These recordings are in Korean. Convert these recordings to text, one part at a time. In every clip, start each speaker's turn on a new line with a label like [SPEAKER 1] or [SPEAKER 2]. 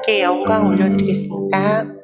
[SPEAKER 1] 하나님께 영광 올려드리겠습니다.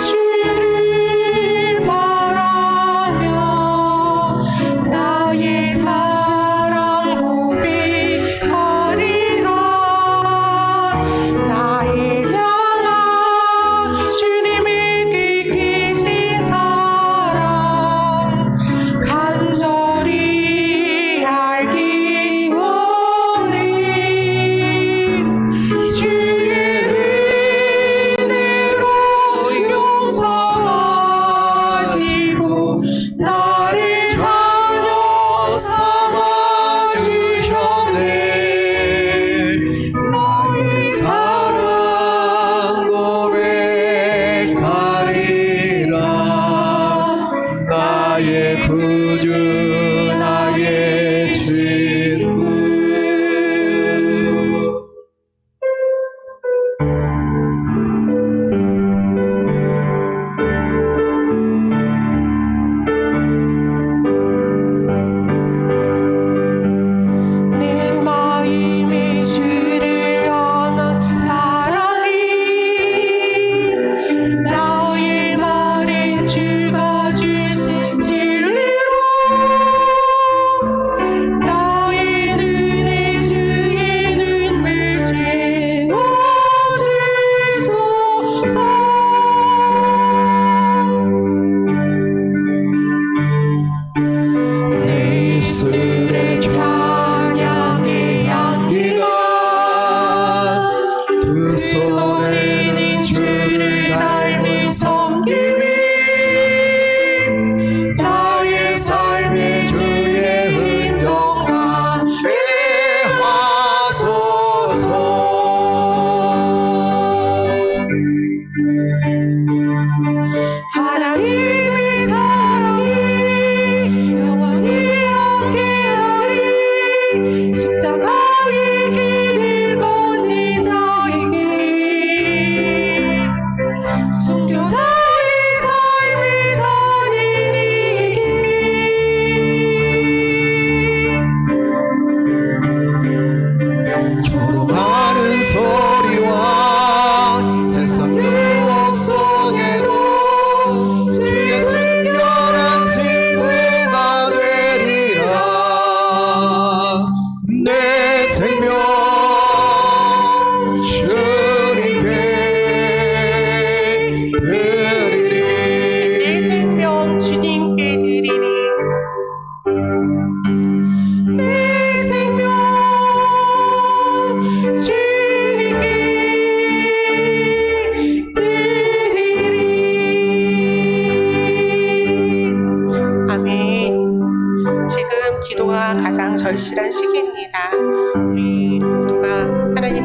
[SPEAKER 2] 주의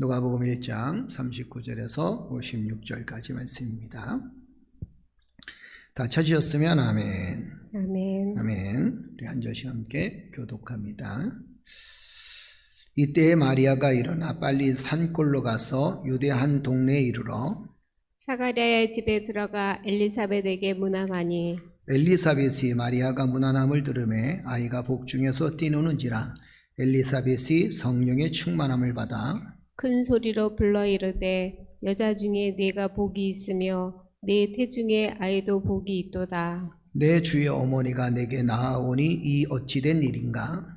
[SPEAKER 2] 누가복음 1장 39절에서 56절까지 말씀입니다. 다 찾으셨으면 아멘.
[SPEAKER 1] 아멘.
[SPEAKER 2] 아멘. 우리 한 절씩 함께 교독합니다. 이때에 마리아가 일어나 빨리 산골로 가서 유대 한 동네에 이르러
[SPEAKER 3] 사가랴의 집에 들어가 엘리사벳에게 문안하니
[SPEAKER 2] 엘리사벳이 마리아가 문안함을 들으매 아이가 복중에서 뛰노는지라 엘리사벳이 성령의 충만함을 받아
[SPEAKER 3] 큰 소리로 불러 이르되 여자 중에 네가 복이 있으며 네 태중에 아이도 복이 있도다.
[SPEAKER 2] 내 주의 어머니가 내게 나아오니 이 어찌된 일인가?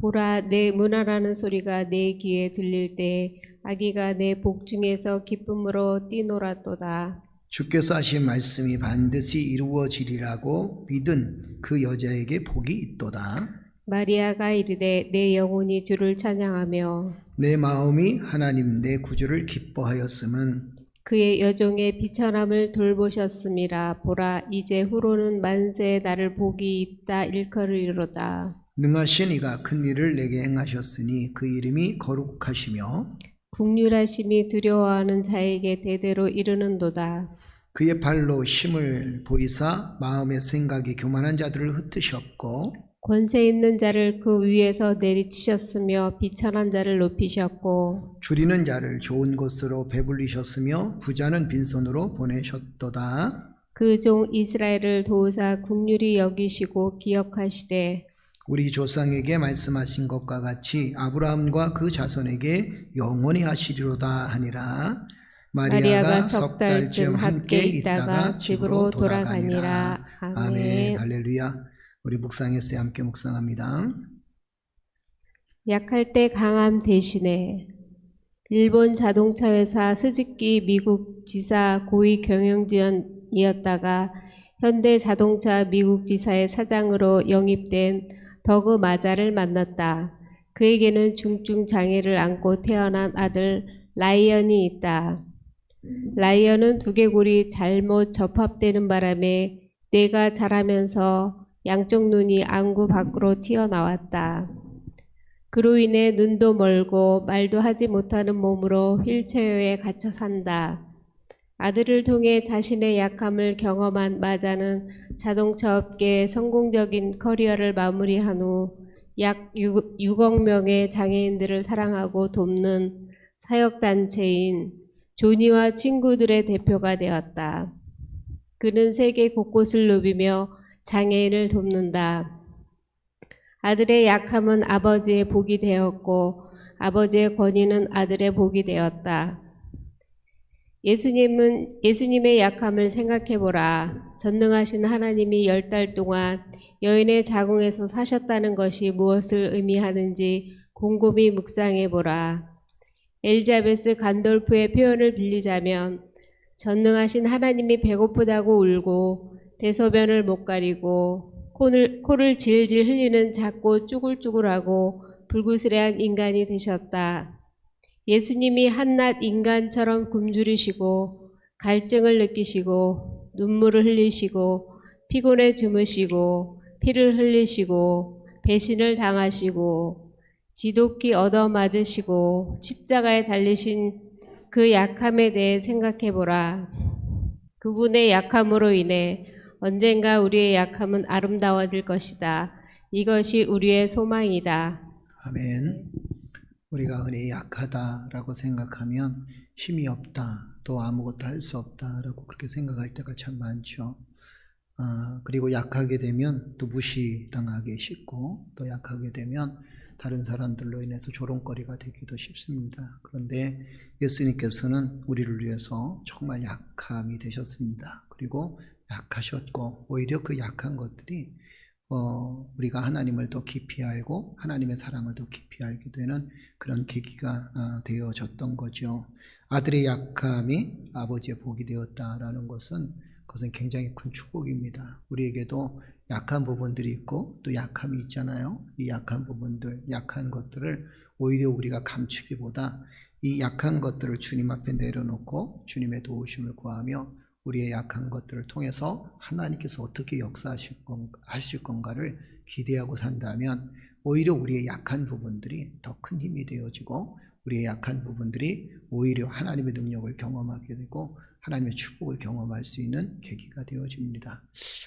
[SPEAKER 3] 보라, 내 문안하는 소리가 내 귀에 들릴 때 아기가 내 복중에서 기쁨으로 뛰놀았도다.
[SPEAKER 2] 주께서 하신 말씀이 반드시 이루어지리라고 믿은 그 여자에게 복이 있도다.
[SPEAKER 3] 마리아가 이르되 내 영혼이 주를 찬양하며
[SPEAKER 2] 내 마음이 하나님 내 구주를 기뻐하였음은
[SPEAKER 3] 그의 여종의 비천함을 돌보셨음이라. 보라, 이제 후로는 만세에 나를 복이 있다 일컬으리로다.
[SPEAKER 2] 능하신 이가 큰 일을 내게 행하셨으니 그 이름이 거룩하시며
[SPEAKER 3] 국률하심이 두려워하는 자에게 대대로 이르는도다.
[SPEAKER 2] 그의 발로 힘을 보이사 마음의 생각이 교만한 자들을 흩으셨고
[SPEAKER 3] 권세 있는 자를 그 위에서 내리치셨으며 비천한 자를 높이셨고
[SPEAKER 2] 줄이는 자를 좋은 곳으로 배불리셨으며 부자는 빈손으로 보내셨도다.
[SPEAKER 3] 그 종 이스라엘을 도우사 국률이 여기시고 기억하시되
[SPEAKER 2] 우리 조상에게 말씀하신 것과 같이 아브라함과 그 자손에게 영원히 하시리로다 하니라. 마리아가 석 달쯤 함께 있다가 집으로 돌아가니라. 아멘. 할렐루야. 우리 묵상에서 함께 묵상합니다.
[SPEAKER 3] 약할 때 강함 대신에 일본 자동차 회사 스즈키 미국 지사 고위 경영지원이었다가 현대 자동차 미국 지사의 사장으로 영입된 더그 마자를 만났다. 그에게는 중증 장애를 안고 태어난 아들 라이언이 있다. 라이언은 두개골이 잘못 접합되는 바람에 뇌가 자라면서 양쪽 눈이 안구 밖으로 튀어나왔다. 그로 인해 눈도 멀고 말도 하지 못하는 몸으로 휠체어에 갇혀 산다. 아들을 통해 자신의 약함을 경험한 마자는 자동차 업계에 성공적인 커리어를 마무리한 후 약 6억 명의 장애인들을 사랑하고 돕는 사역단체인 조니와 친구들의 대표가 되었다. 그는 세계 곳곳을 누비며 장애인을 돕는다. 아들의 약함은 아버지의 복이 되었고 아버지의 권위는 아들의 복이 되었다. 예수님의 약함을 생각해보라. 전능하신 하나님이 10달 동안 여인의 자궁에서 사셨다는 것이 무엇을 의미하는지 곰곰이 묵상해보라. 엘자베스 간돌프의 표현을 빌리자면 전능하신 하나님이 배고프다고 울고 대소변을 못 가리고 코를 질질 흘리는 작고 쭈글쭈글하고 불구스레한 인간이 되셨다. 예수님이 한낱 인간처럼 굶주리시고 갈증을 느끼시고 눈물을 흘리시고 피곤해 주무시고 피를 흘리시고 배신을 당하시고 지독히 얻어맞으시고 십자가에 달리신 그 약함에 대해 생각해보라. 그분의 약함으로 인해 언젠가 우리의 약함은 아름다워질 것이다. 이것이 우리의 소망이다.
[SPEAKER 2] 아멘. 우리가 흔히 약하다라고 생각하면 힘이 없다, 또 아무것도 할 수 없다라고 그렇게 생각할 때가 참 많죠. 그리고 약하게 되면 또 무시당하기 쉽고 또 약하게 되면 다른 사람들로 인해서 조롱거리가 되기도 쉽습니다. 그런데 예수님께서는 우리를 위해서 정말 약함이 되셨습니다. 그리고 약하셨고 오히려 그 약한 것들이 우리가 하나님을 더 깊이 알고 하나님의 사랑을 더 깊이 알게 되는 그런 계기가 되어졌던 거죠. 아들의 약함이 아버지의 복이 되었다라는 것은 그것은 굉장히 큰 축복입니다. 우리에게도 약한 부분들이 있고 또 약함이 있잖아요. 이 약한 부분들, 약한 것들을 오히려 우리가 감추기보다 이 약한 것들을 주님 앞에 내려놓고 주님의 도우심을 구하며 우리의 약한 것들을 통해서 하나님께서 어떻게 역사하실 건가를 기대하고 산다면 오히려 우리의 약한 부분들이 더 큰 힘이 되어지고 우리의 약한 부분들이 오히려 하나님의 능력을 경험하게 되고 하나님의 축복을 경험할 수 있는 계기가 되어집니다.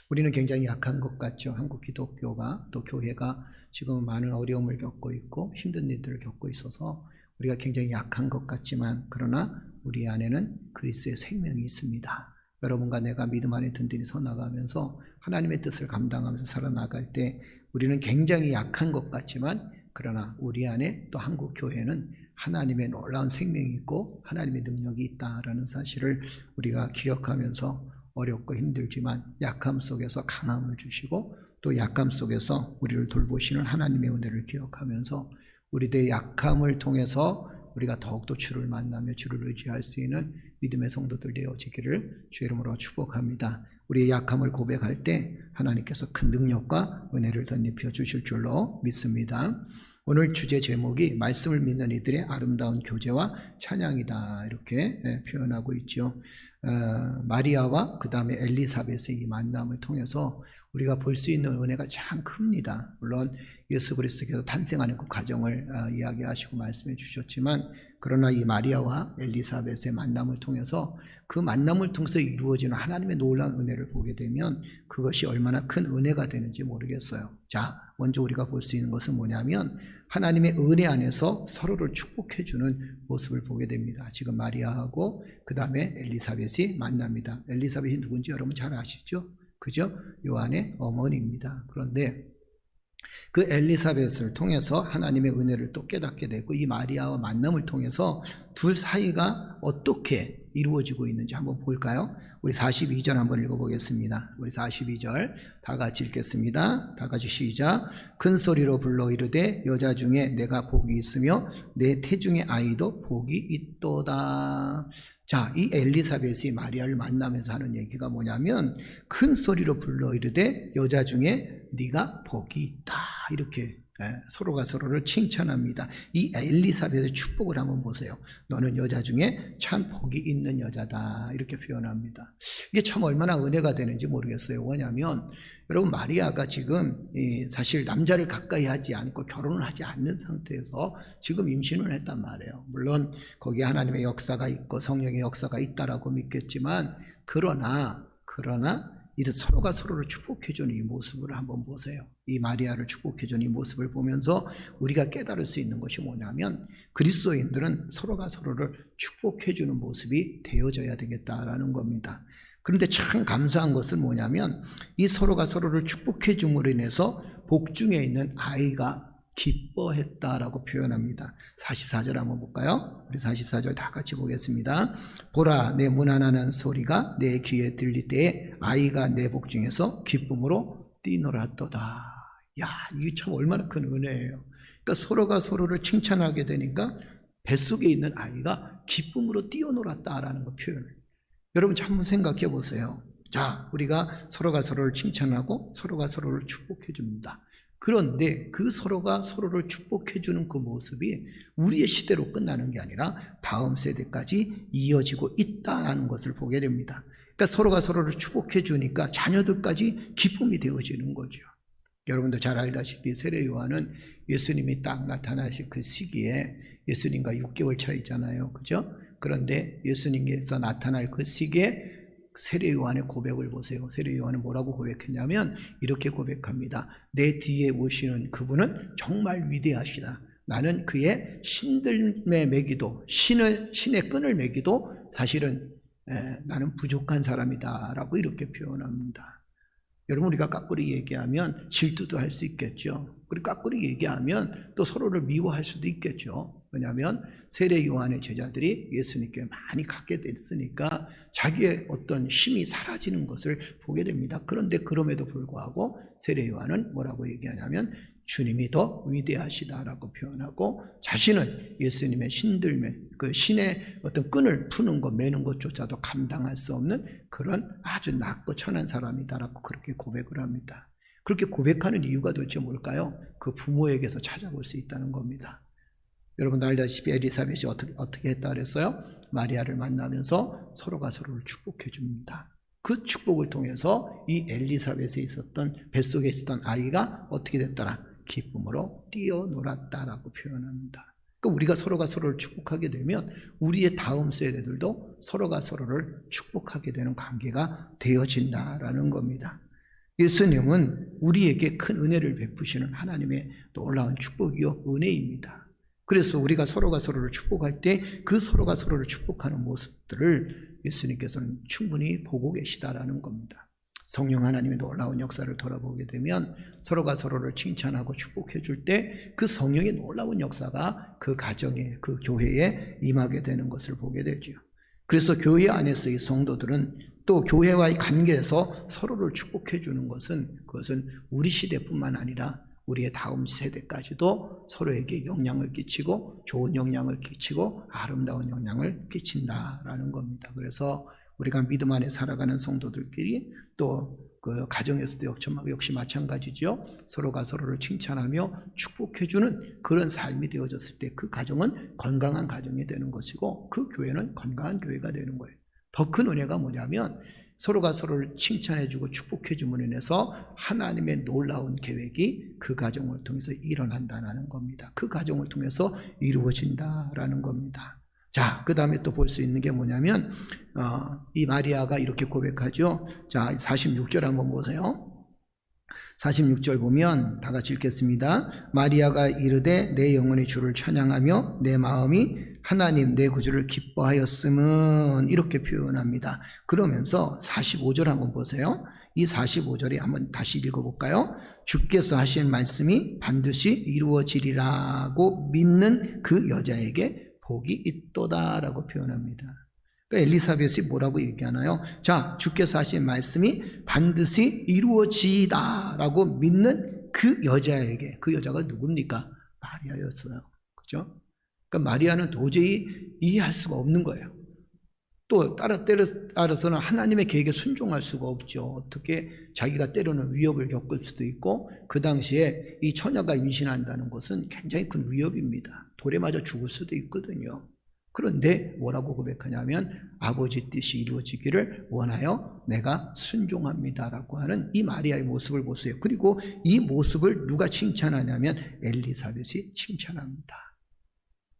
[SPEAKER 2] 우리는 굉장히 약한 것 같죠. 한국 기독교가 또 교회가 지금 많은 어려움을 겪고 있고 힘든 일들을 겪고 있어서 우리가 굉장히 약한 것 같지만 그러나 우리 안에는 그리스도의 생명이 있습니다. 여러분과 내가 믿음 안에 든든히 서 나가면서 하나님의 뜻을 감당하면서 살아나갈 때 우리는 굉장히 약한 것 같지만 그러나 우리 안에 또 한국 교회는 하나님의 놀라운 생명이 있고 하나님의 능력이 있다라는 사실을 우리가 기억하면서 어렵고 힘들지만 약함 속에서 강함을 주시고 또 약함 속에서 우리를 돌보시는 하나님의 은혜를 기억하면서 우리들의 약함을 통해서 우리가 더욱더 주를 만나며 주를 의지할 수 있는 믿음의 성도들 되어지기를 주의 이름으로 축복합니다. 우리의 약함을 고백할 때 하나님께서 큰 능력과 은혜를 덧입혀 주실 줄로 믿습니다. 오늘 주제 제목이 말씀을 믿는 이들의 아름다운 교제와 찬양이다 이렇게 표현하고 있죠. 마리아와 그 다음에 엘리사벳의 이 만남을 통해서 우리가 볼 수 있는 은혜가 참 큽니다. 물론 예수 그리스도께서 탄생하는 그 과정을 이야기하시고 말씀해 주셨지만 그러나 이 마리아와 엘리사벳의 만남을 통해서 그 만남을 통해서 이루어지는 하나님의 놀라운 은혜를 보게 되면 그것이 얼마나 큰 은혜가 되는지 모르겠어요. 자, 먼저 우리가 볼 수 있는 것은 뭐냐면 하나님의 은혜 안에서 서로를 축복해 주는 모습을 보게 됩니다. 지금 마리아하고 그 다음에 엘리사벳이 만납니다. 엘리사벳이 누군지 여러분 잘 아시죠? 그죠? 요한의 어머니입니다. 그런데 그 엘리사벳을 통해서 하나님의 은혜를 또 깨닫게 되고 이 마리아와 만남을 통해서 둘 사이가 어떻게 이루어지고 있는지 한번 볼까요? 우리 42절 한번 읽어보겠습니다. 우리 42절 다 같이 읽겠습니다. 다 같이 시작. 큰 소리로 불러 이르되 여자 중에 내가 복이 있으며 내 태중의 아이도 복이 있도다. 자, 이 엘리사벳이 마리아를 만나면서 하는 얘기가 뭐냐면 큰 소리로 불러 이르되 여자 중에 네가 복이 있다. 이렇게 서로가 서로를 칭찬합니다. 이 엘리사벳의 축복을 한번 보세요. 너는 여자 중에 참 복이 있는 여자다. 이렇게 표현합니다. 이게 참 얼마나 은혜가 되는지 모르겠어요. 왜냐하면 여러분 마리아가 지금 사실 남자를 가까이 하지 않고 결혼을 하지 않는 상태에서 지금 임신을 했단 말이에요. 물론 거기에 하나님의 역사가 있고 성령의 역사가 있다라고 믿겠지만 그러나 이들 서로가 서로를 축복해주는 이 모습을 한번 보세요. 이 마리아를 축복해주는 이 모습을 보면서 우리가 깨달을 수 있는 것이 뭐냐면 그리스도인들은 서로가 서로를 축복해주는 모습이 되어져야 되겠다라는 겁니다. 그런데 참 감사한 것은 뭐냐면 이 서로가 서로를 축복해줌으로 인해서 복중에 있는 아이가 기뻐했다라고 표현합니다. 44절 한번 볼까요? 우리 44절 다 같이 보겠습니다. 보라, 내 문안하는 소리가 내 귀에 들릴 때에 아이가 내 복중에서 기쁨으로 뛰놀았도다. 야, 이게 참 얼마나 큰 은혜예요. 그러니까 서로가 서로를 칭찬하게 되니까 뱃속에 있는 아이가 기쁨으로 뛰어놀았다라는 거 표현을. 여러분 한번 생각해 보세요. 자, 우리가 서로가 서로를 칭찬하고 서로가 서로를 축복해 줍니다. 그런데 그 서로가 서로를 축복해 주는 그 모습이 우리의 시대로 끝나는 게 아니라 다음 세대까지 이어지고 있다는 것을 보게 됩니다. 그러니까 서로가 서로를 축복해 주니까 자녀들까지 기쁨이 되어지는 거죠. 여러분도 잘 알다시피 세례 요한은 예수님이 딱 나타나실 그 시기에 예수님과 6개월 차이잖아요. 그죠? 그런데 예수님께서 나타날 그 시기에 세례 요한의 고백을 보세요. 세례 요한은 뭐라고 고백했냐면 이렇게 고백합니다. 내 뒤에 오시는 그분은 정말 위대하시다. 나는 그의 신들매 매기도 신의 끈을 매기도 사실은 나는 부족한 사람이다 라고 이렇게 표현합니다. 여러분 우리가 깎으리 얘기하면 질투도 할 수 있겠죠. 그리고 깎으리 얘기하면 또 서로를 미워할 수도 있겠죠. 왜냐하면 세례 요한의 제자들이 예수님께 많이 갖게 됐으니까 자기의 어떤 힘이 사라지는 것을 보게 됩니다. 그런데 그럼에도 불구하고 세례 요한은 뭐라고 얘기하냐면 주님이 더 위대하시다라고 표현하고 자신은 예수님의 신들매 그 신의 어떤 끈을 푸는 것 매는 것조차도 감당할 수 없는 그런 아주 낮고 천한 사람이다라고 그렇게 고백을 합니다. 그렇게 고백하는 이유가 도대체 뭘까요? 그 부모에게서 찾아볼 수 있다는 겁니다. 여러분도 알다시피 엘리사벳이 어떻게 했다 그랬어요? 마리아를 만나면서 서로가 서로를 축복해 줍니다. 그 축복을 통해서 이 엘리사벳에 있었던 뱃속에 있었던 아이가 어떻게 됐더라? 기쁨으로 뛰어놀았다라고 표현합니다. 그러니까 우리가 서로가 서로를 축복하게 되면 우리의 다음 세대들도 서로가 서로를 축복하게 되는 관계가 되어진다라는 겁니다. 예수님은 우리에게 큰 은혜를 베푸시는 하나님의 놀라운 축복이요 은혜입니다. 그래서 우리가 서로가 서로를 축복할 때 그 서로가 서로를 축복하는 모습들을 예수님께서는 충분히 보고 계시다라는 겁니다. 성령 하나님의 놀라운 역사를 돌아보게 되면 서로가 서로를 칭찬하고 축복해 줄 때 그 성령의 놀라운 역사가 그 가정에, 그 교회에 임하게 되는 것을 보게 되죠. 그래서 교회 안에서의 성도들은 또 교회와의 관계에서 서로를 축복해 주는 것은 그것은 우리 시대뿐만 아니라 우리의 다음 세대까지도 서로에게 영향을 끼치고 좋은 영향을 끼치고 아름다운 영향을 끼친다라는 겁니다. 그래서 우리가 믿음 안에 살아가는 성도들끼리 또 그 가정에서도 역시 마찬가지죠. 서로가 서로를 칭찬하며 축복해주는 그런 삶이 되어졌을 때 그 가정은 건강한 가정이 되는 것이고 그 교회는 건강한 교회가 되는 거예요. 더 큰 은혜가 뭐냐면 서로가 서로를 칭찬해주고 축복해줌으로 인해서 하나님의 놀라운 계획이 그 가정을 통해서 일어난다는 겁니다. 그 가정을 통해서 이루어진다라는 겁니다. 자, 그 다음에 또 볼 수 있는 게 뭐냐면 이 마리아가 이렇게 고백하죠. 자, 46절 한번 보세요. 46절 보면 다 같이 읽겠습니다. 마리아가 이르되 내 영혼이 주를 찬양하며 내 마음이 하나님 내 구주를 기뻐하였음은 이렇게 표현합니다. 그러면서 45절 한번 보세요. 이 45절에 한번 다시 읽어볼까요? 주께서 하신 말씀이 반드시 이루어지리라고 믿는 그 여자에게 복이 있도다라고 표현합니다. 그러니까 엘리사벳이 뭐라고 얘기하나요? 자, 주께서 하신 말씀이 반드시 이루어지다라고 믿는 그 여자에게, 그 여자가 누굽니까? 마리아였어요. 그죠? 그러니까 마리아는 도저히 이해할 수가 없는 거예요. 또 따라서는 하나님의 계획에 순종할 수가 없죠. 어떻게 자기가 때로는 위협을 겪을 수도 있고 그 당시에 이 처녀가 임신한다는 것은 굉장히 큰 위협입니다. 돌에 맞아 죽을 수도 있거든요. 그런데 뭐라고 고백하냐면 아버지 뜻이 이루어지기를 원하여 내가 순종합니다라고 하는 이 마리아의 모습을 보세요. 그리고 이 모습을 누가 칭찬하냐면 엘리사벳이 칭찬합니다.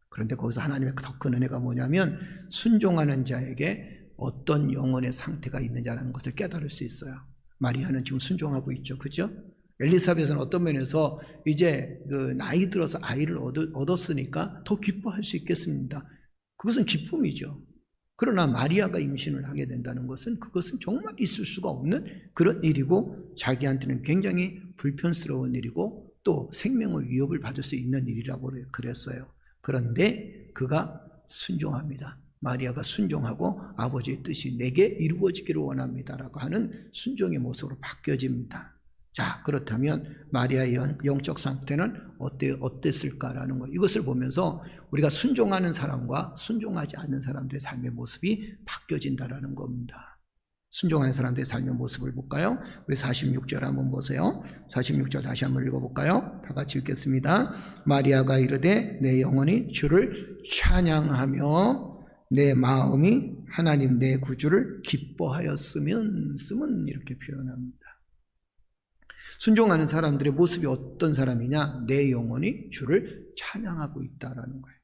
[SPEAKER 2] 그런데 거기서 하나님의 더 큰 은혜가 뭐냐면 순종하는 자에게 어떤 영혼의 상태가 있느냐는 것을 깨달을 수 있어요. 마리아는 지금 순종하고 있죠. 그죠? 엘리사벳은 어떤 면에서 이제 그 나이 들어서 아이를 얻었으니까 더 기뻐할 수 있겠습니다. 그것은 기쁨이죠. 그러나 마리아가 임신을 하게 된다는 것은 그것은 정말 있을 수가 없는 그런 일이고 자기한테는 굉장히 불편스러운 일이고 또 생명의 위협을 받을 수 있는 일이라고 그랬어요. 그런데 그가 순종합니다. 마리아가 순종하고 아버지의 뜻이 내게 이루어지기를 원합니다라고 하는 순종의 모습으로 바뀌어집니다. 자, 그렇다면 마리아의 영적 상태는 어땠을까라는 거, 이것을 보면서 우리가 순종하는 사람과 순종하지 않는 사람들의 삶의 모습이 바뀌어진다라는 겁니다. 순종하는 사람들의 삶의 모습을 볼까요? 우리 46절 한번 보세요. 46절 다시 한번 읽어볼까요? 다 같이 읽겠습니다. 마리아가 이르되 내 영혼이 주를 찬양하며 내 마음이 하나님 내 구주를 기뻐하였으면 이렇게 표현합니다. 순종하는 사람들의 모습이 어떤 사람이냐? 내 영혼이 주를 찬양하고 있다라는 거예요.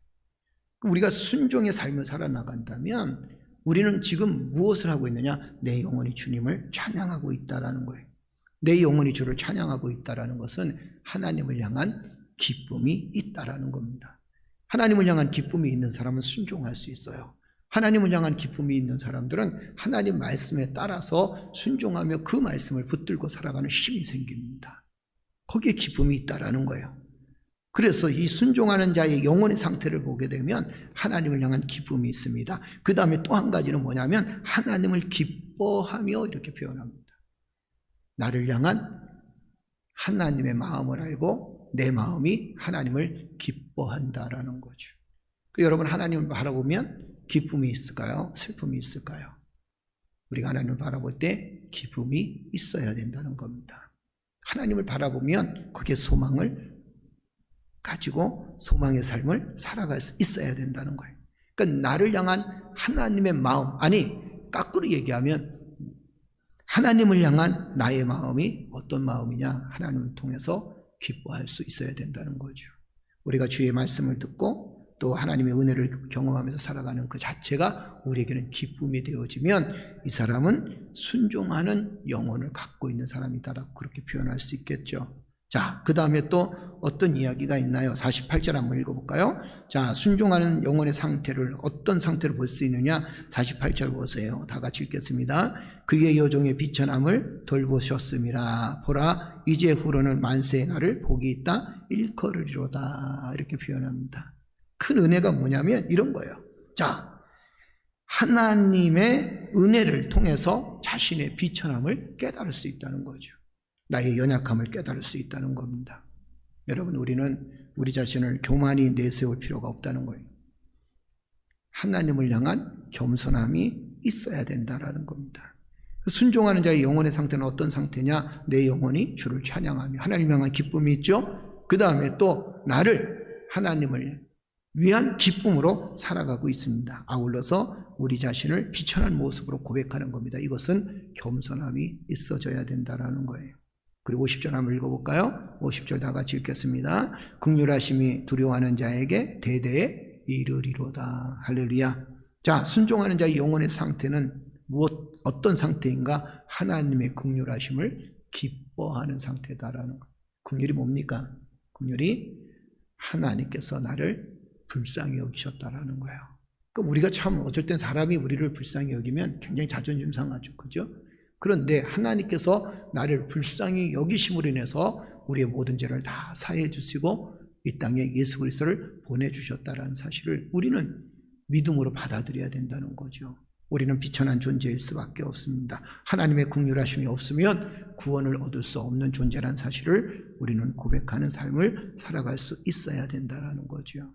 [SPEAKER 2] 우리가 순종의 삶을 살아나간다면 우리는 지금 무엇을 하고 있느냐? 내 영혼이 주님을 찬양하고 있다라는 거예요. 내 영혼이 주를 찬양하고 있다라는 것은 하나님을 향한 기쁨이 있다라는 겁니다. 하나님을 향한 기쁨이 있는 사람은 순종할 수 있어요. 하나님을 향한 기쁨이 있는 사람들은 하나님 말씀에 따라서 순종하며 그 말씀을 붙들고 살아가는 힘이 생깁니다. 거기에 기쁨이 있다라는 거예요. 그래서 이 순종하는 자의 영혼의 상태를 보게 되면 하나님을 향한 기쁨이 있습니다. 그 다음에 또 한 가지는 뭐냐면 하나님을 기뻐하며 이렇게 표현합니다. 나를 향한 하나님의 마음을 알고 내 마음이 하나님을 기뻐한다라는 거죠. 여러분, 하나님을 바라보면 기쁨이 있을까요? 슬픔이 있을까요? 우리가 하나님을 바라볼 때 기쁨이 있어야 된다는 겁니다. 하나님을 바라보면 거기에 소망을 가지고 소망의 삶을 살아갈 수 있어야 된다는 거예요. 그러니까 나를 향한 하나님의 마음, 아니 거꾸로 얘기하면 하나님을 향한 나의 마음이 어떤 마음이냐? 하나님을 통해서 기뻐할 수 있어야 된다는 거죠. 우리가 주의 말씀을 듣고 또 하나님의 은혜를 경험하면서 살아가는 그 자체가 우리에게는 기쁨이 되어지면 이 사람은 순종하는 영혼을 갖고 있는 사람이다라고 그렇게 표현할 수 있겠죠. 자, 그 다음에 또 어떤 이야기가 있나요? 48절 한번 읽어볼까요? 자, 순종하는 영혼의 상태를 어떤 상태로 볼 수 있느냐? 48절 보세요. 다 같이 읽겠습니다. 그의 여종의 비천함을 돌보셨음이라. 보라, 이제 후로는 만세의 날을 복이 있다 일컬으리로다. 이렇게 표현합니다. 큰 은혜가 뭐냐면 이런 거예요. 자, 하나님의 은혜를 통해서 자신의 비천함을 깨달을 수 있다는 거죠. 나의 연약함을 깨달을 수 있다는 겁니다. 여러분, 우리는 우리 자신을 교만히 내세울 필요가 없다는 거예요. 하나님을 향한 겸손함이 있어야 된다라는 겁니다. 순종하는 자의 영혼의 상태는 어떤 상태냐? 내 영혼이 주를 찬양하며 하나님 향한 기쁨이 있죠. 그 다음에 또 나를 하나님을 위한 기쁨으로 살아가고 있습니다. 아울러서 우리 자신을 비천한 모습으로 고백하는 겁니다. 이것은 겸손함이 있어져야 된다라는 거예요. 그리고 50절 한번 읽어볼까요? 50절 다 같이 읽겠습니다. 긍휼하심이 두려워하는 자에게 대대에 이르리로다. 할렐루야. 자, 순종하는 자의 영혼의 상태는 어떤 상태인가? 하나님의 긍휼하심을 기뻐하는 상태다라는 거. 긍휼이 뭡니까? 긍휼이 하나님께서 나를 불쌍히 여기셨다라는 거예요. 그럼 우리가 참 어쩔 땐 사람이 우리를 불쌍히 여기면 굉장히 자존심 상하죠. 그죠? 그런데 하나님께서 나를 불쌍히 여기심으로 인해서 우리의 모든 죄를 다 사해 주시고 이 땅에 예수 그리스도를 보내주셨다는 사실을 우리는 믿음으로 받아들여야 된다는 거죠. 우리는 비천한 존재일 수밖에 없습니다. 하나님의 긍휼하심이 없으면 구원을 얻을 수 없는 존재라는 사실을 우리는 고백하는 삶을 살아갈 수 있어야 된다는 거죠.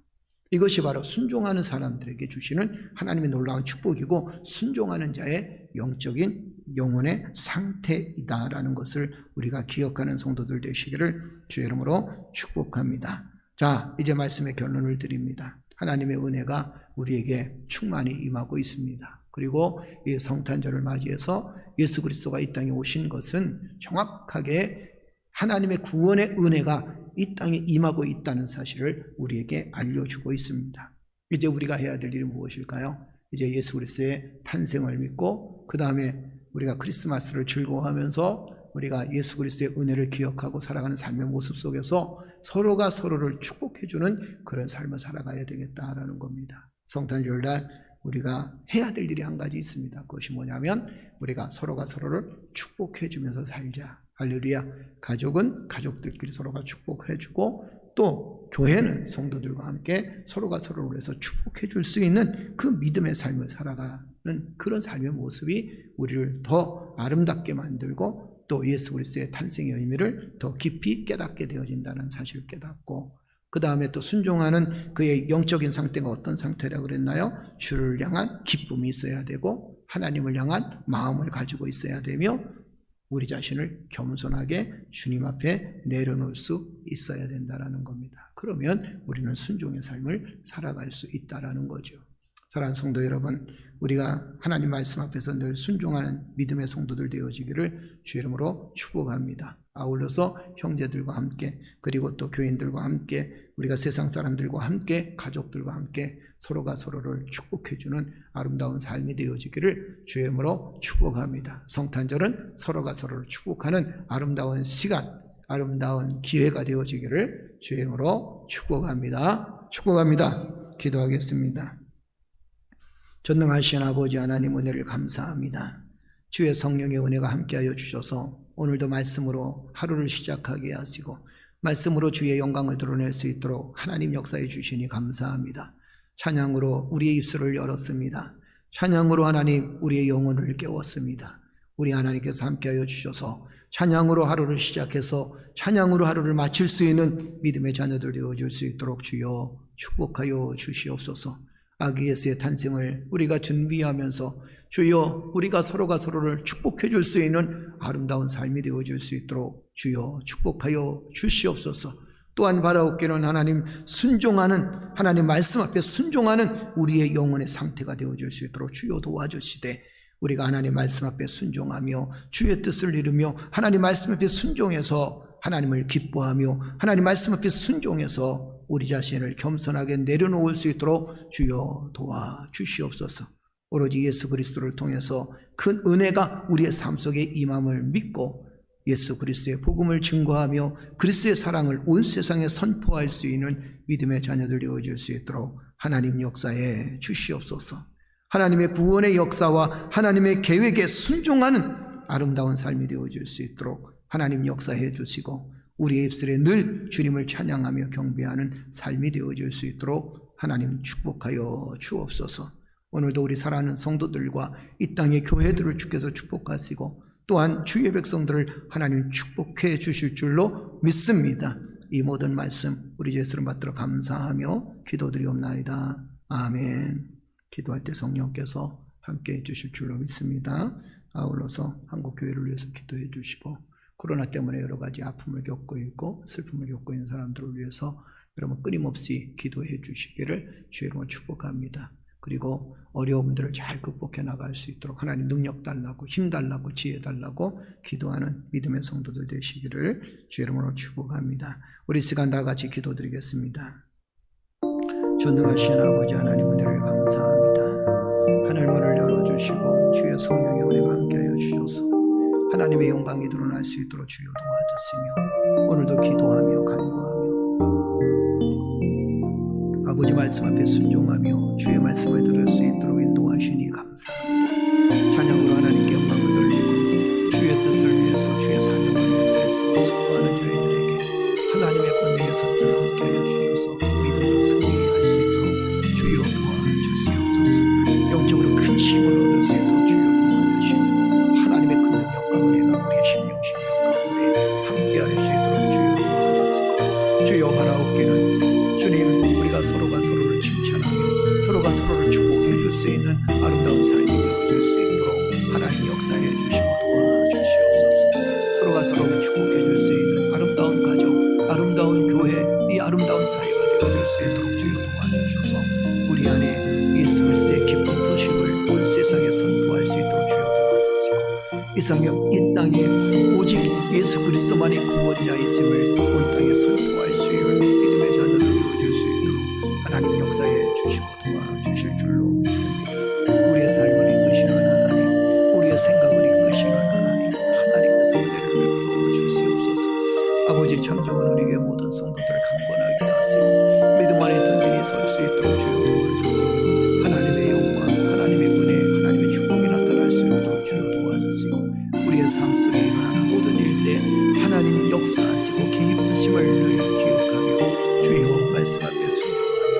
[SPEAKER 2] 이것이 바로 순종하는 사람들에게 주시는 하나님의 놀라운 축복이고 순종하는 자의 영적인 영혼의 상태이다라는 것을 우리가 기억하는 성도들 되시기를 주의 이름으로 축복합니다. 자, 이제 말씀의 결론을 드립니다. 하나님의 은혜가 우리에게 충만히 임하고 있습니다. 그리고 이 성탄절을 맞이해서 예수 그리스도가 이 땅에 오신 것은 정확하게 하나님의 구원의 은혜가 이 땅에 임하고 있다는 사실을 우리에게 알려주고 있습니다. 이제 우리가 해야 될 일이 무엇일까요? 이제 예수 그리스도의 탄생을 믿고 그 다음에 우리가 크리스마스를 즐거워하면서 우리가 예수 그리스도의 은혜를 기억하고 살아가는 삶의 모습 속에서 서로가 서로를 축복해주는 그런 삶을 살아가야 되겠다라는 겁니다. 성탄절날 우리가 해야 될 일이 한 가지 있습니다. 그것이 뭐냐면 우리가 서로가 서로를 축복해주면서 살자. 할렐루야. 가족은 가족들끼리 서로가 축복해주고 또 교회는 성도들과 함께 서로가 서로를 위해서 축복해줄 수 있는 그 믿음의 삶을 살아가는 그런 삶의 모습이 우리를 더 아름답게 만들고 또 예수 그리스도의 탄생의 의미를 더 깊이 깨닫게 되어진다는 사실을 깨닫고 그 다음에 또 순종하는 그의 영적인 상태가 어떤 상태라고 그랬나요? 주를 향한 기쁨이 있어야 되고 하나님을 향한 마음을 가지고 있어야 되며 우리 자신을 겸손하게 주님 앞에 내려놓을 수 있어야 된다는 겁니다. 그러면 우리는 순종의 삶을 살아갈 수 있다는 거죠. 사랑하는 성도 여러분, 우리가 하나님 말씀 앞에서 늘 순종하는 믿음의 성도들 되어지기를 주의 이름으로 축복합니다. 아울러서 형제들과 함께 그리고 또 교인들과 함께 우리가 세상 사람들과 함께 가족들과 함께 서로가 서로를 축복해주는 아름다운 삶이 되어지기를 주의 이름으로 축복합니다. 성탄절은 서로가 서로를 축복하는 아름다운 시간, 아름다운 기회가 되어지기를 주의 이름으로 축복합니다. 축복합니다. 기도하겠습니다. 전능하신 아버지 하나님 은혜를 감사합니다. 주의 성령의 은혜가 함께하여 주셔서 오늘도 말씀으로 하루를 시작하게 하시고 말씀으로 주의 영광을 드러낼 수 있도록 하나님 역사해 주시니 감사합니다. 찬양으로 우리의 입술을 열었습니다. 찬양으로 하나님 우리의 영혼을 깨웠습니다. 우리 하나님께서 함께하여 주셔서 찬양으로 하루를 시작해서 찬양으로 하루를 마칠 수 있는 믿음의 자녀들 되어줄 수 있도록 주여 축복하여 주시옵소서. 아기 예수의 탄생을 우리가 준비하면서 주여 우리가 서로가 서로를 축복해 줄 수 있는 아름다운 삶이 되어줄 수 있도록 주여 축복하여 주시옵소서. 또한 바라옵기는 하나님 순종하는 하나님 말씀 앞에 순종하는 우리의 영혼의 상태가 되어줄 수 있도록 주여 도와주시되 우리가 하나님 말씀 앞에 순종하며 주의 뜻을 이루며 하나님 말씀 앞에 순종해서 하나님을 기뻐하며 하나님 말씀 앞에 순종해서 우리 자신을 겸손하게 내려놓을 수 있도록 주여 도와주시옵소서. 오로지 예수 그리스도를 통해서 큰 은혜가 우리의 삶 속에 임함을 믿고 예수 그리스도의 복음을 증거하며 그리스도의 사랑을 온 세상에 선포할 수 있는 믿음의 자녀들 되어질 수 있도록 하나님 역사에 주시옵소서. 하나님의 구원의 역사와 하나님의 계획에 순종하는 아름다운 삶이 되어질 수 있도록 하나님 역사해 주시고 우리의 입술에 늘 주님을 찬양하며 경배하는 삶이 되어질 수 있도록 하나님 축복하여 주옵소서. 오늘도 우리 사랑하는 성도들과 이 땅의 교회들을 주께서 축복하시고 또한 주의 백성들을 하나님 축복해 주실 줄로 믿습니다. 이 모든 말씀 우리 주 예수를 받들어 감사하며 기도드리옵나이다. 아멘. 기도할 때 성령께서 함께해 주실 줄로 믿습니다. 아울러서 한국교회를 위해서 기도해 주시고 코로나 때문에 여러 가지 아픔을 겪고 있고 슬픔을 겪고 있는 사람들을 위해서 여러분 끊임없이 기도해 주시기를 주의 이름으로 축복합니다. 그리고 어려움들을 잘 극복해 나갈 수 있도록 하나님 능력 달라고 힘 달라고 지혜 달라고 기도하는 믿음의 성도들 되시기를 주의 이름으로 축복합니다. 우리 시간 다 같이 기도드리겠습니다. 전능하신 아버지 하나님 은혜를 감사합니다. 하늘 문을 열어주시고 주의 성령의 은혜가 함께하여 주셔서 하나님의 영광이 드러날 수 있도록 주여 도와주시며 오늘도 기도하며 간구하며 아버지 말씀 앞에 순종하며 주의 말씀을 들을 수 있도록 인도하시니 감사합니다. 찬양으로 하나님께 영광을 돌리고 주의 뜻을 위해서 주의 사명을 위해서 애쓰고 수고하는 저희들에게 하나님의 권능의 손길로 함께하여 주셔서 믿음으로 승리할 수 있도록 주여 도와주시옵소서. 영적으로 큰 힘을 얻을 수 있도록 주여 도와주시며 하나님의 큰 능력과 은혜가 우리의 심령 가운데 함께할 수 있도록 주여 도와주시고 주여 바라옵기는 주님 우리가 서로가 서로를 칭찬하며 서로가 서로를 축복해 줄 수 있는 아름다운 삶이 되어줄 수 있도록 하나님 역사해 주시고 도와주시옵소서. 서로가 서로를 축복해 줄 수 있는 아름다운 가정, 아름다운 교회, 이 아름다운 사회가 되어줄 수 있도록 주여 도와주셔서 우리 안에 예수 그리스도의 기쁜 소식을 온 세상에 선포할 수 있도록 주여 도와주시고 이 땅에 오직 예수 그리스도만이 구원자 있음을 온 땅에 선포할 수 있는 믿음의 자녀들 되어줄 수 있도록 하나님 역사해 주시고 도와주실 줄로 믿습니다. 우리의 삶을 이끄시는 하나님, 우리의 생각을 이끄시는 하나님, 하나님께서 은혜를 베풀어 주시옵소서. 아버지 창조한 우리에게 모든 성도들을 강권하게 하시고 믿음 안에 든든히 설 수 있도록 주여 도와주시고 하나님의 영광, 하나님의 은혜, 하나님의 축복이 나타날 수 있도록 주여 도와주시고 우리의 삶 속에 일어나는 모든 일들에 하나님 역사하시고 개입하심을 늘 기억하며 주여 말씀 앞에 순종하며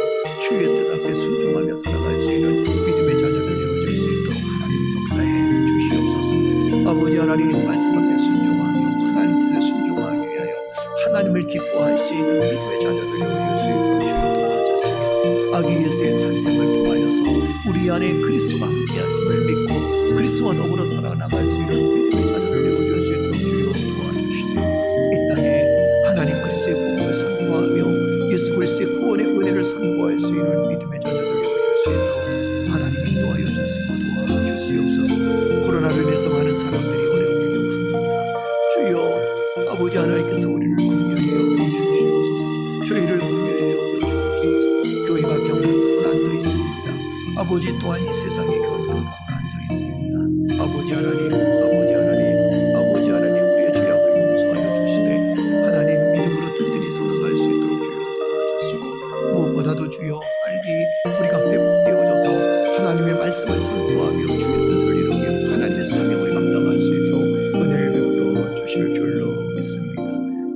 [SPEAKER 2] 주의 뜻 앞에 순종하며 살아갈 수 있는 믿음의 자녀들 되어줄 수 있도록 하나님 역사해 주시옵소서. 아버지 하나님 말씀 앞에 순종하며 하나님 뜻에 순종하기 위하여 하나님을 기뻐할 수 있는 믿음의 자녀들 되어줄 수 있도록 주여 도와주시며 아기 예수의 탄생을 통하여서 우리 안에 그리스도가 함께하심을 믿고 그리스도와 더불어 살아나갈 수 있는 믿음의 자녀들 되어줄 수 있도록 주여 도와주시되 이 땅에 하나님 그리스도의 복음을 선포하며 예수 그리스도의 구원의 은혜를 선포할 수 있는 믿음의 자녀들 되어줄 수 있도록 하나님 인도하여 주시고 도와주시옵소서. 코로나로 인해서 많은 사람들이 어려움을 겪습니다. 주여 아버지 하나님께서 우리를 긍휼히 여겨주시옵소서. 저희를 긍휼히 여겨주옵소서. 교회가 겪는 고난도 있습니다. 아버지 또한 이 세상에 겪는 고난도 있습니다. 아버지 하나님, 아버지 하나님, 아버지 하나님 우리의 죄악을 용서하여 주시되 하나님 믿음으로 든든히 살아갈 수 있도록 주여 도와주시고 무엇보다도 주여 빨리 우리가 회복되어져서 하나님의 말씀을 선포하며 주의 뜻을 이루며 하나님의 사명을 감당할 수 있도록 은혜를 베풀어 주실 줄로 믿습니다.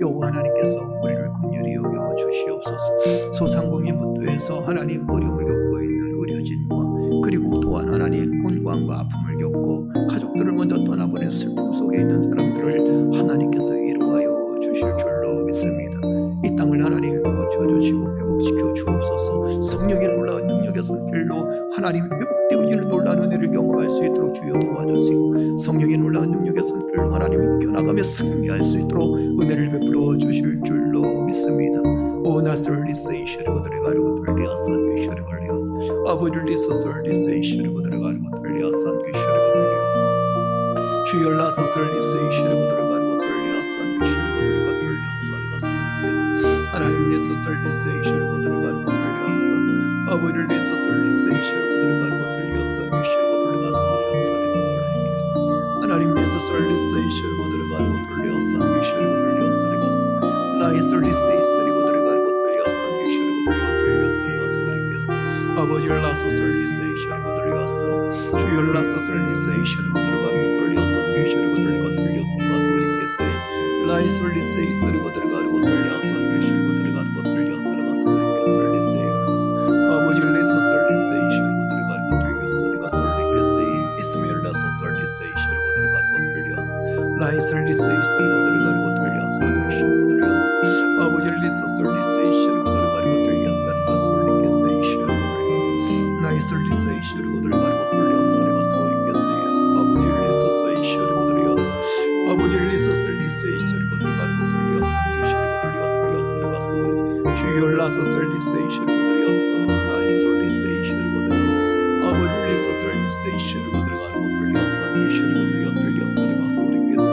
[SPEAKER 2] 여호와 하나님께서 우리를 긍휼히 여겨 주시옵소서. 소상공인 분도에서 하나님 어려움을 겪고 있는 의료진과 그리고 또한 하나님 곤고함과 아픔을 겪고 가족들을 먼저 떠나보낸 슬픔 속에 있는 사람들을 하나님께서 위로하여 주실 줄로 믿습니다. 이 땅을 하나님 고쳐주시고 회복시켜 주옵소서. 성령의 놀라운 능력의 손길로 하나님 회복되어지는 놀라운 은혜를 경험할 수 있도록 주여 도와주시고 성령의 놀라운 능력의 손길로 하나님 이겨나가며 승리할 수 있도록 은혜를 베풀어 주실 줄로 믿습니다. 오 나설리세 이셔리고들이 가려고 돌리어선 귀셔리 걸리어서 아버지를 리서설리세 이셔리고들이 가려고 돌리어선 귀셔리 걸리어 주여 라서설리세 이셔리고들이 가려고 돌리어선 귀셔리고들이 위해서 설리세이션을 들어가는 것 돌렸어. 아버지를 위해서 설리세이션을 들어가는 것 돌렸어. 미션을 들어가는 것 돌렸어. 내가 설리겠어. 하나님 위해서 설리세이션을 들어가는 것 돌렸어. 미션을 돌렸어. 내가 나의 설리세이션을 들어가는 것 돌렸어. 미션을 돌렸어. 내가 설리겠어. 아버지를 나서 설리세이션을 들어갔어. 주여 나서 설리세이션을 들어가는 것 돌렸어. 미션을 돌렸어. 내가 설리겠어. 나의 설리세이션을 들어가는 것 돌렸어. 미션을 들어가는 것 돌렸어. 내가 설리겠어. 아버지를 내서 설리세이션을 들어가는 것 돌렸어. 내가 설리겠어. 이스마엘 나서 설리세이션을 들어가는 것 돌렸어. 나의 설리세이션을 들어가는 것 돌렸어. 미션을 돌렸어. 아버지를 내서 설리세이션을 들어가는 것 돌렸어. 내가 설리겠어. 나의 설리세이션을 들어가는 것 돌렸어. 내가 설리겠어. 아버지를 내서 세이션을 들어갔어. 아버지를 내서 설리세이션을 들어가는 것 돌렸어. 미션을 돌렸어. 내가 설리 주여 나서 설리세이션을 들어갔어. 나의 설리세이션을 들어갔어. 아버지를 내서 설리세이션을 들어가는 것 돌렸어. 미션을 돌렸어. 내가 설리겠어.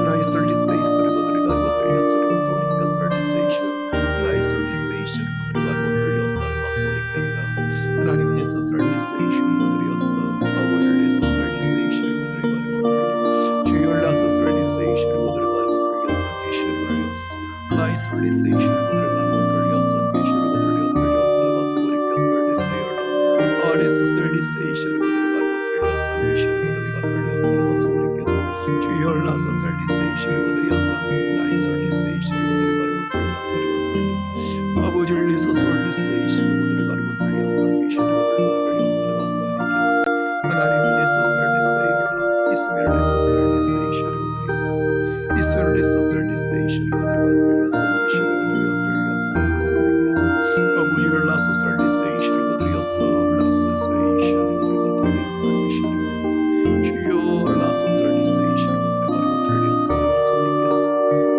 [SPEAKER 2] 나의 설리세이션을 들어가는 것 돌렸어. 내가 설리겠어. 설리세이션 나의 설리세이션을 들어가는 것 돌렸어. 내가 설리겠어. 하나님 내서 설리세이션을 들었어. 아버지를 내서 설리세이션을 들어가는 것 주여 나서 설리세이션을 들어가는 것 돌렸어. 미션을 돌렸어. 나의 설리세이션을 들어가는 것 돌렸어. 미션을 돌렸어. 내가 설리겠어. 설리세이션 아래서 설리세이션을 들어가는 것 돌렸어. 미션을 돌렸어. 내가 설리겠어. 주여 나서 설리세이션을 들었어. 나의 설리세이션을 들어가는 것 돌렸어. 내가 설리겠어. 아버지를 내서 설리세이션을 들어가는 것 돌렸어. 미션을 돌렸어. 내가 설리겠어. 하나님 내서 설리세이션 이스마엘 내서 설리세이션을 들었어. 이스마엘 내서 설리세이션을 들어가는 돌렸어. 미션을 돌렸어. 내가 설리겠어. 아버지를 나서 설리세이션을 들었어. 나서 세이션을 들어가는 미션을 했어. 주여 나서 설리세이션을 들어가는 것 돌렸어. 내가 설리겠어.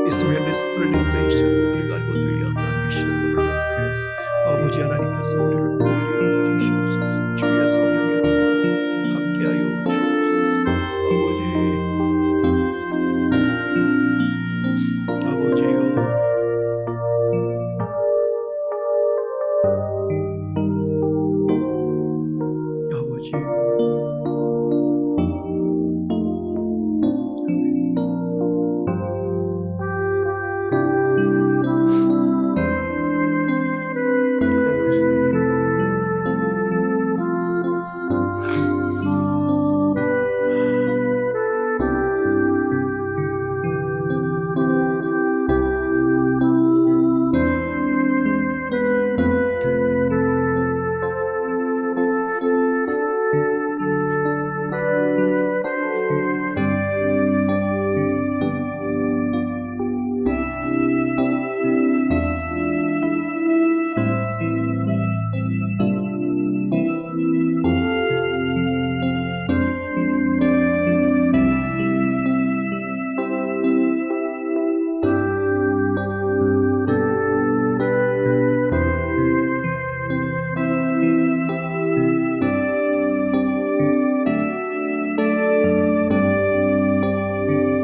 [SPEAKER 2] 이스마엘 내서 설리세이션을 들어가는 것 돌렸어. 미션을 돌렸어. 아버지 하나님께서 우리를 공유하여 주시옵소서. 주의 성령의 함께하여 주옵소서. 아버지요. 아버지